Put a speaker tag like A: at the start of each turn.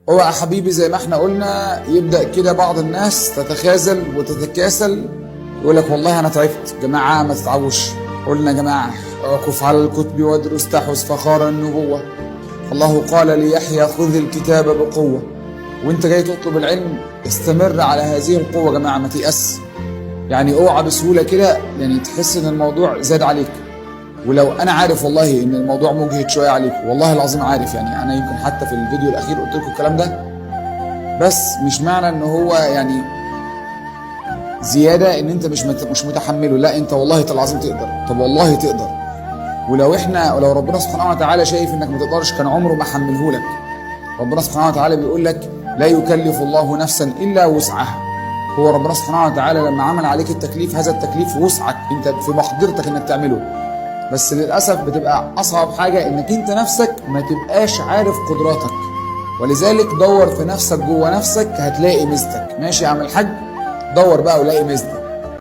A: هو يا حبيبي زي ما احنا قلنا، يبدأ كده بعض الناس تتخاذل وتتكاسل، يقول لك والله انا تعبت. جماعة ما تتعبوش، قلنا يا جماعة اعكف على الكتب وادرس تحوز فخار النبوة. الله قال ليحيى خذ الكتاب بقوة. وانت جاي تطلب العلم استمر على هذه القوة يا جماعة، ما تيأس. يعني اوعى بسهولة كده يعني تحس ان الموضوع زاد عليك. ولو انا عارف والله ان الموضوع مجهد شويه عليكم، والله العظيم عارف، يعني انا يمكن حتى في الفيديو الاخير قلت لكم الكلام ده، بس مش معنى ان هو يعني زياده ان انت مش متحمله. لا، انت والله العظيم تقدر. طب والله تقدر. ولو ربنا سبحانه وتعالى شايف انك ما تقدرش كان عمره ما حملهولك. ربنا سبحانه وتعالى بيقول لك لا يكلف الله نفسا الا وسعها. هو ربنا سبحانه وتعالى لما عمل عليك التكليف، هذا التكليف وسعك، انت في مقدرتك انك تعمله. بس للأسف بتبقى أصعب حاجة إنك أنت نفسك ما تبقاش عارف قدراتك. ولذلك دور في نفسك، جوه نفسك هتلاقي ميزتك. ماشي يا عم الحاج؟ دور بقى ولاقي ميزتك.